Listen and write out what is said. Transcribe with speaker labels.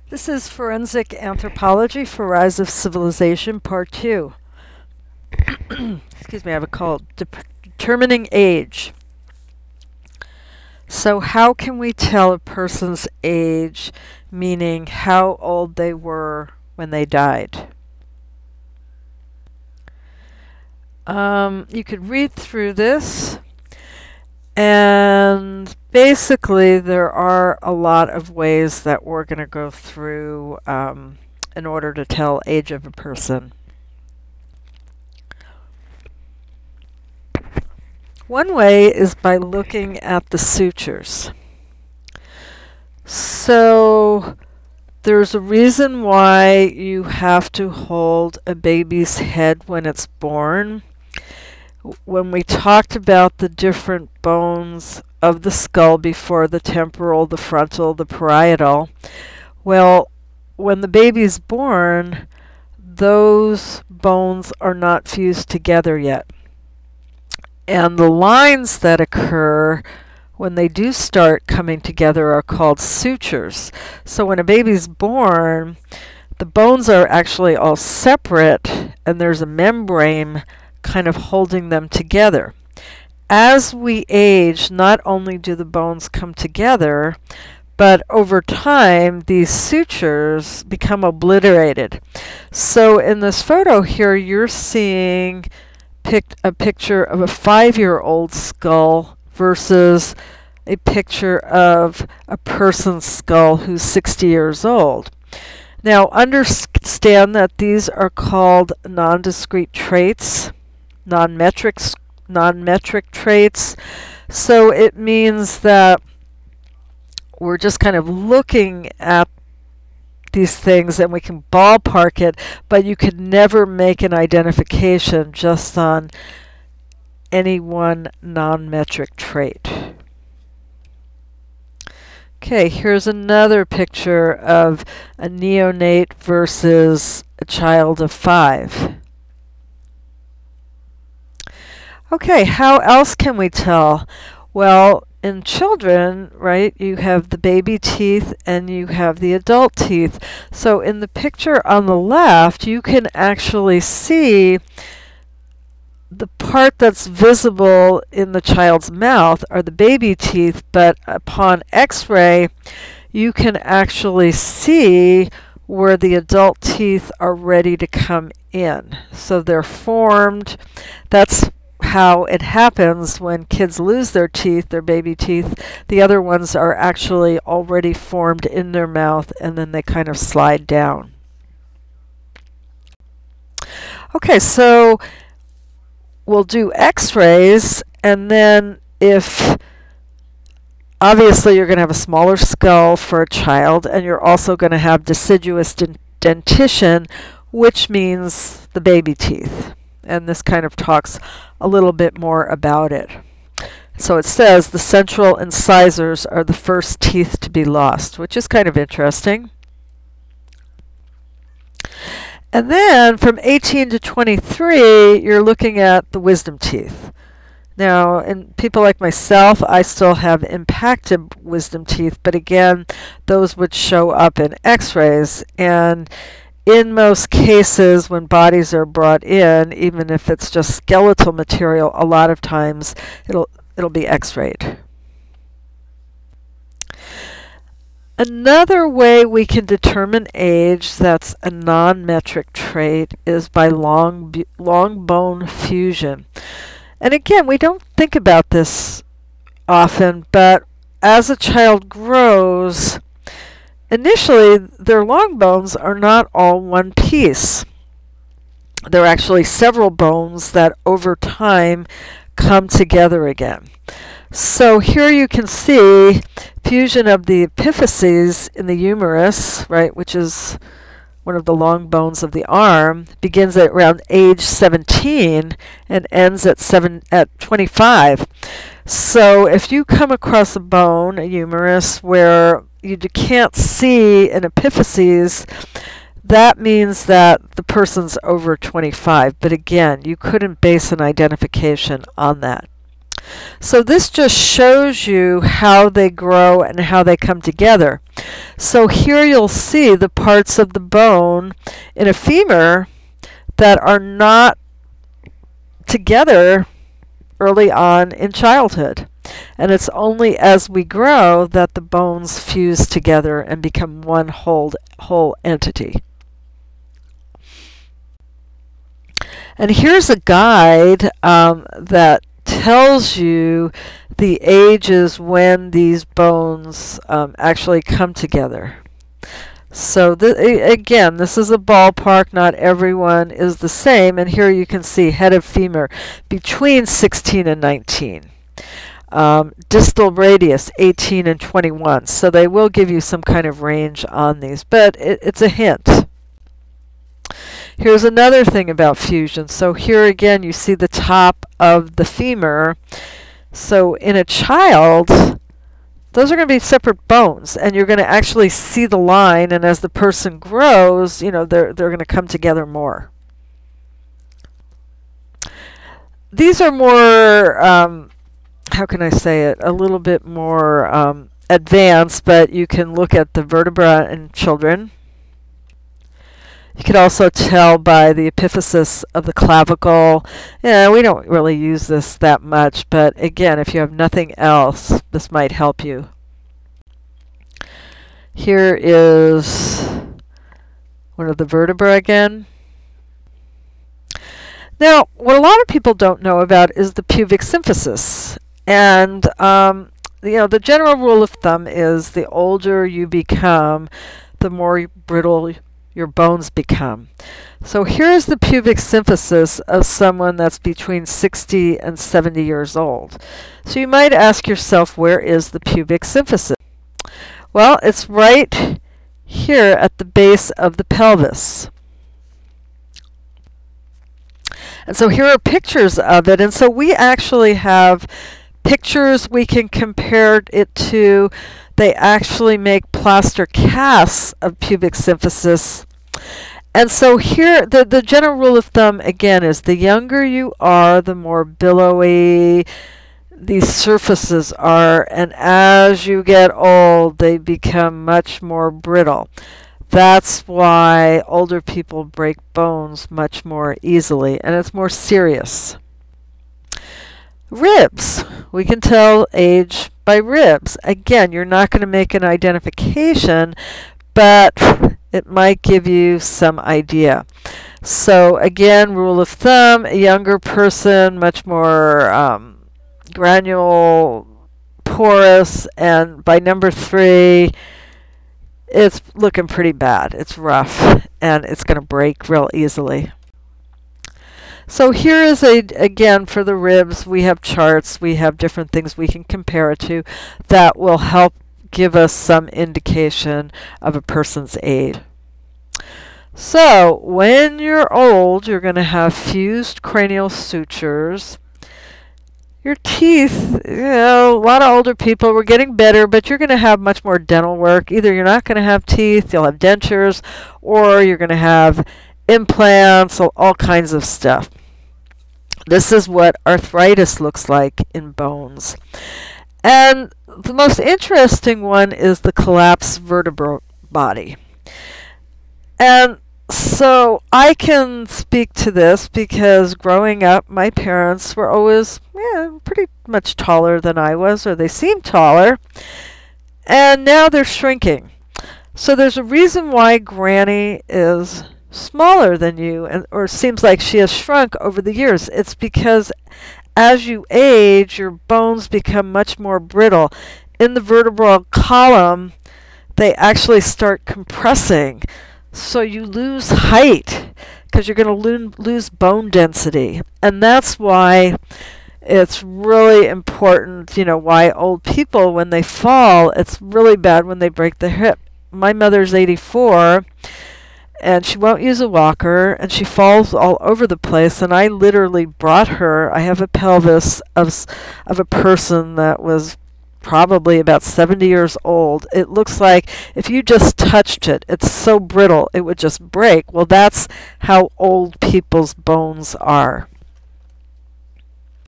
Speaker 1: This is Forensic Anthropology for Rise of Civilization, Part 2. Excuse me, I have a cold. Determining age. So how can we tell a person's age, meaning how old they were when they died? You could read through this, and basically there are a lot of ways that we're going to go through in order to tell age of a person. One way is by looking at the sutures. So there's a reason why you have to hold a baby's head when it's born. When we talked about the different bones of the skull before, the temporal, the frontal, the parietal, well, when the baby's born, those bones are not fused together yet. And the lines that occur when they do start coming together are called sutures. So when a baby's born, the bones are actually all separate, and there's a membrane kind of holding them together. As we age, not only do the bones come together, but over time these sutures become obliterated. So in this photo here, you're seeing a picture of a 5-year-old skull versus a picture of a person's skull who's 60 years old. Now understand that these are called non-discrete traits, non-metric traits. So it means that we're just kind of looking at these things and we can ballpark it, but you could never make an identification just on any one non-metric trait. Okay, here's another picture of a neonate versus a child of 5. Okay, how else can we tell? Well, in children, right, you have the baby teeth and you have the adult teeth. So in the picture on the left, you can actually see the part that's visible in the child's mouth are the baby teeth, but upon x-ray, you can actually see where the adult teeth are ready to come in. So they're formed. That's how it happens when kids lose their teeth, their baby teeth. The other ones are actually already formed in their mouth, and then they kind of slide down. Okay, so we'll do x-rays, and then if obviously you're going to have a smaller skull for a child, and you're also going to have deciduous dentition, which means the baby teeth. And this kind of talks a little bit more about it. So it says the central incisors are the first teeth to be lost, which is kind of interesting. And then from 18 to 23, you're looking at the wisdom teeth. Now, in people like myself, I still have impacted wisdom teeth, but again, those would show up in x-rays. And in most cases, when bodies are brought in, even if it's just skeletal material, a lot of times it'll be x-rayed. Another way we can determine age that's a non-metric trait is by long bone fusion. And again, we don't think about this often, but as a child grows, initially their long bones are not all one piece. There are actually several bones that over time come together again. So here you can see fusion of the epiphyses in the humerus, right, which is one of the long bones of the arm, begins at around age 17 and ends at 25. So if you come across a bone, a humerus, where you can't see an epiphyses, that means that the person's over 25. But again, you couldn't base an identification on that. So this just shows you how they grow and how they come together. So here you'll see the parts of the bone in a femur that are not together early on in childhood. And it's only as we grow that the bones fuse together and become one whole entity. And here's a guide that tells you the ages when these bones actually come together. So again, this is a ballpark. Not everyone is the same. And here you can see head of femur between 16 and 19. Distal radius 18 and 21. So they will give you some kind of range on these, but it's a hint. Here's another thing about fusion. So here again you see the top of the femur. So in a child, those are going to be separate bones, and you're going to actually see the line, and as the person grows, you know, they're going to come together more. These are more, how can I say it, a little bit more advanced, but you can look at the vertebra in children. You can also tell by the epiphysis of the clavicle. Yeah, we don't really use this that much, but again, if you have nothing else, this might help you. Here is one of the vertebrae again. Now, what a lot of people don't know about is the pubic symphysis. And you know, the general rule of thumb is the older you become, the more brittle your bones become. So here's the pubic symphysis of someone that's between 60 and 70 years old. So you might ask yourself, where is the pubic symphysis? Well, it's right here at the base of the pelvis. And so here are pictures of it. And so we actually have pictures we can compare it to. They actually make plaster casts of pubic symphysis. And so here, the general rule of thumb, again, is the younger you are, the more billowy these surfaces are. And as you get old, they become much more brittle. That's why older people break bones much more easily, and it's more serious. Ribs. We can tell age by ribs. Again, you're not going to make an identification, but it might give you some idea. So again, rule of thumb, a younger person, much more granule, porous, and by number 3, it's looking pretty bad. It's rough, and it's going to break real easily. So here is again, for the ribs, we have charts, we have different things we can compare it to that will help give us some indication of a person's age. So when you're old, you're going to have fused cranial sutures. Your teeth, you know, a lot of older people, we're getting better, but you're going to have much more dental work. Either you're not going to have teeth, you'll have dentures, or you're going to have implants, all kinds of stuff. This is what arthritis looks like in bones. And the most interesting one is the collapsed vertebral body. And so I can speak to this because growing up, my parents were always pretty much taller than I was, or they seemed taller. And now they're shrinking. So there's a reason why Granny is smaller than you, or seems like she has shrunk over the years. It's because as you age, your bones become much more brittle. In the vertebral column, they actually start compressing. So you lose height because you're going to lose bone density. And that's why it's really important, you know, why old people, when they fall, it's really bad when they break the hip. My mother's 84, and she won't use a walker, and she falls all over the place, and I literally brought her. I have a pelvis of a person that was probably about 70 years old. It looks like if you just touched it, it's so brittle, it would just break. Well, that's how old people's bones are.